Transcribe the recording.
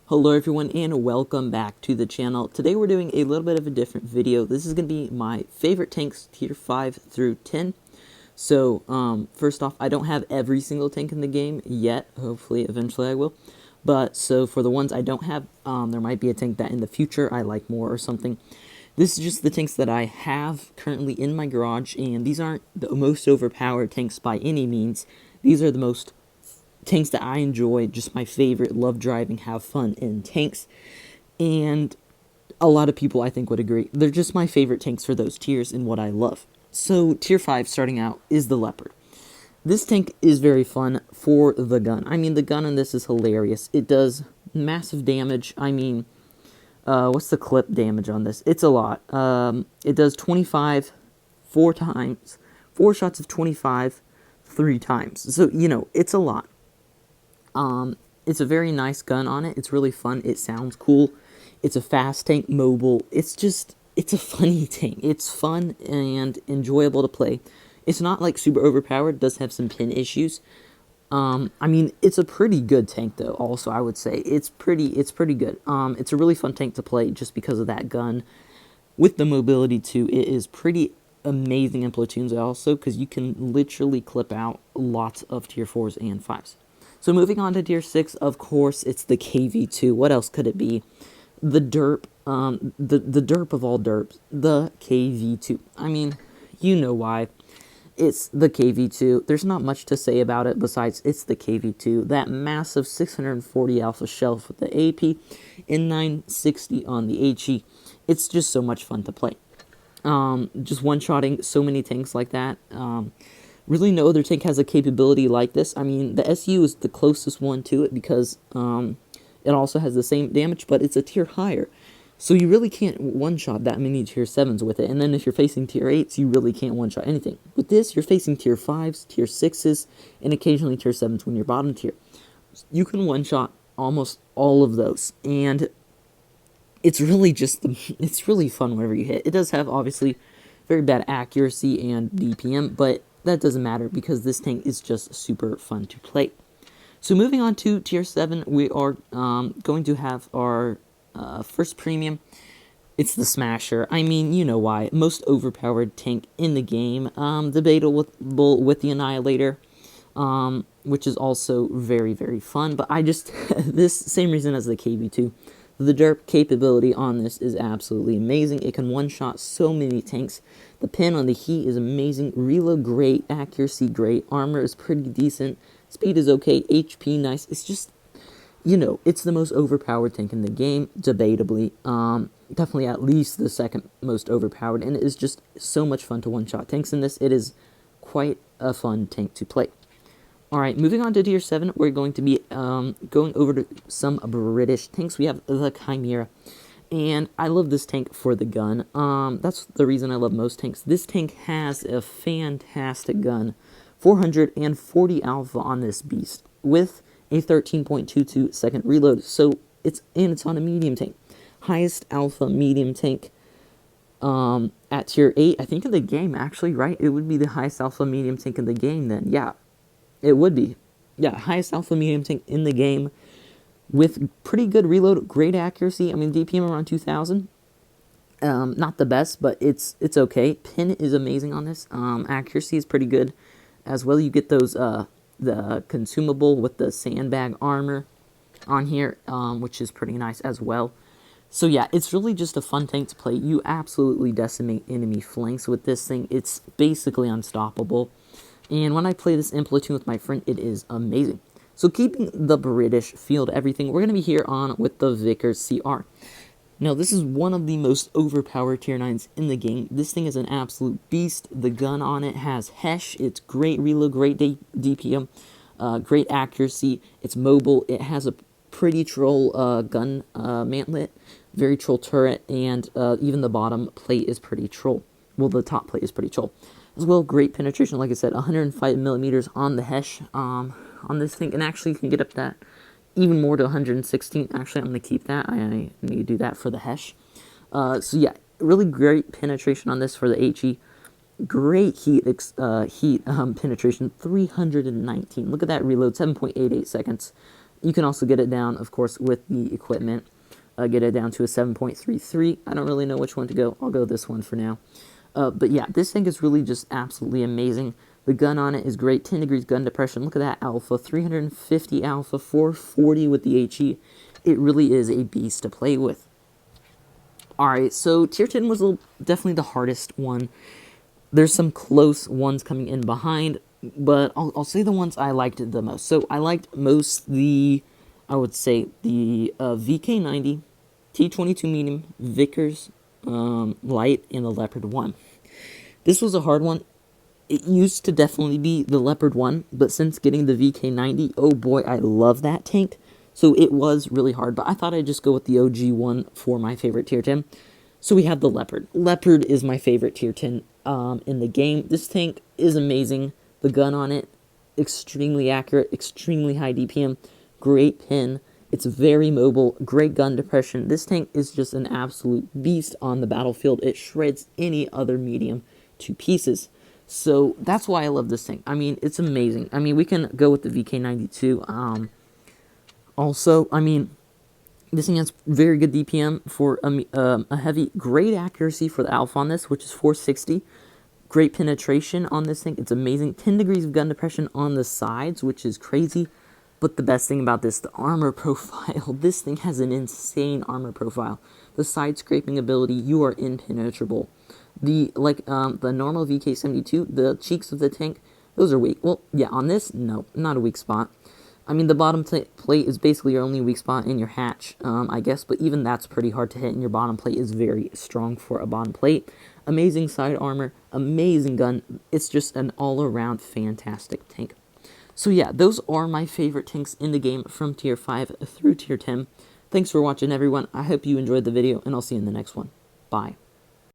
Hello everyone and welcome back to the channel. Today we're doing a little bit of a different video. This is going to be my favorite tanks tier 5 through 10. So first off, I don't have every single tank in the game yet. Hopefully eventually I will. But so for the ones I don't have, there might be a tank that in the future I like more or something. This is just the tanks that I have currently in my garage, and these aren't the most overpowered tanks by any means. These are the most tanks that I enjoy, just my favorite, love driving, have fun in tanks, and a lot of people I think would agree. They're just my favorite tanks for those tiers and what I love. So tier 5 starting out is the Leopard. This tank is very fun for the gun. I mean, the gun in this is hilarious. It does massive damage. I mean, what's the clip damage on this? It's a lot. It does 25 4 times, 4 shots of 25 3 times. So, you know, it's a lot. It's a very nice gun on it. It's really fun. It sounds cool. It's a fast tank, mobile. It's a funny tank. It's fun and enjoyable to play. It's not like super overpowered. It does have some pin issues. I mean, it's a pretty good tank though. Also, I would say it's pretty good. It's a really fun tank to play just because of that gun. With the mobility too, it is pretty amazing in platoons also, because you can literally clip out lots of tier 4s and 5s. So moving on to tier 6, of course, it's the KV2. What else could it be? The derp, the derp of all derps, the KV2. I mean, you know why. It's the KV2. There's not much to say about it besides it's the KV2. That massive 640 alpha shelf with the AP and 960 on the HE. It's just so much fun to play. Just one-shotting so many tanks like that. Really, no other tank has a capability like this. I mean, the SU is the closest one to it because it also has the same damage, but it's a tier higher. So you really can't one-shot that many tier 7s with it. And then if you're facing tier 8s, you really can't one-shot anything. With this, you're facing tier 5s, tier 6s, and occasionally tier 7s when you're bottom tier. You can one-shot almost all of those. And it's really it's really fun whenever you hit. It does have, obviously, very bad accuracy and DPM, but that doesn't matter because this tank is just super fun to play. So moving on to tier 7, we are going to have our first premium. It's the Smasher. I mean, you know why. Most overpowered tank in the game. Debatable with the Annihilator, which is also very, very fun. But I just, this same reason as the KV2. The derp capability on this is absolutely amazing. It can one-shot so many tanks. The pin on the heat is amazing. Reload great. Accuracy great. Armor is pretty decent. Speed is okay. HP nice. It's just, you know, it's the most overpowered tank in the game, debatably. Definitely at least the second most overpowered. And it is just so much fun to one-shot tanks in this. It is quite a fun tank to play. Alright, moving on to tier 7, we're going to be going over to some British tanks. We have the Chimera, and I love this tank for the gun. That's the reason I love most tanks. This tank has a fantastic gun, 440 alpha on this beast, with a 13.22 second reload. So it's on a medium tank, highest alpha medium tank at tier 8, I think, in the game, actually, right? It would be the highest alpha medium tank in the game then, yeah. It would be. Yeah, highest alpha medium tank in the game with pretty good reload, great accuracy. I mean, DPM around 2,000. Not the best, but it's okay. Pin is amazing on this. Accuracy is pretty good as well. You get those, the consumable with the sandbag armor on here, which is pretty nice as well. So yeah, it's really just a fun tank to play. You absolutely decimate enemy flanks with this thing. It's basically unstoppable. And when I play this in platoon with my friend, it is amazing. So keeping the British field everything, we're going to be here on with the Vicar Cr. Now, this is one of the most overpowered tier 9s in the game. This thing is an absolute beast. The gun on it has HESH. It's great reload, great DPM, great accuracy. It's mobile. It has a pretty troll gun mantlet, very troll turret, and even the bottom plate is pretty troll. Well, the top plate is pretty troll. As well, great penetration, like I said, 105 millimeters on the HESH on this thing, and actually you can get up that even more to 116. Actually, I'm going to keep that. I need to do that for the HESH. So yeah, really great penetration on this for the HE. Great heat penetration, 319. Look at that reload, 7.88 seconds. You can also get it down, of course, with the equipment. Get it down to a 7.33. I don't really know which one to go. I'll go this one for now. But yeah, this thing is really just absolutely amazing. The gun on it is great. 10 degrees gun depression. Look at that alpha. 350 alpha. 440 with the HE. It really is a beast to play with. Alright, so tier 10 was definitely the hardest one. There's some close ones coming in behind, but I'll say the ones I liked the most. So I liked most I would say the VK90, T22 medium, Vickers light, and the Leopard 1. This was a hard one. It used to definitely be the Leopard 1, but since getting the VK90, oh boy, I love that tank. So it was really hard, but I thought I'd just go with the OG one for my favorite tier 10. So we have the Leopard. Leopard is my favorite tier 10 in the game. This tank is amazing. The gun on it, extremely accurate, extremely high DPM, great pin. It's very mobile, great gun depression. This tank is just an absolute beast on the battlefield. It shreds any other medium to pieces. So that's why I love this tank. I mean, it's amazing. I mean, we can go with the VK92. Also, I mean, this thing has very good DPM for a heavy, great accuracy for the alpha on this, which is 460. Great penetration on this thing. It's amazing. 10 degrees of gun depression on the sides, which is crazy. But the best thing about this, the armor profile. This thing has an insane armor profile. The side scraping ability, you are impenetrable. The normal VK72, the cheeks of the tank, those are weak. Well, yeah, on this, no, not a weak spot. I mean, the bottom plate is basically your only weak spot in your hatch, I guess, but even that's pretty hard to hit, and your bottom plate is very strong for a bottom plate. Amazing side armor, amazing gun. It's just an all-around fantastic tank. So yeah, those are my favorite tanks in the game from tier 5 through tier 10. Thanks for watching, everyone. I hope you enjoyed the video, and I'll see you in the next one. Bye.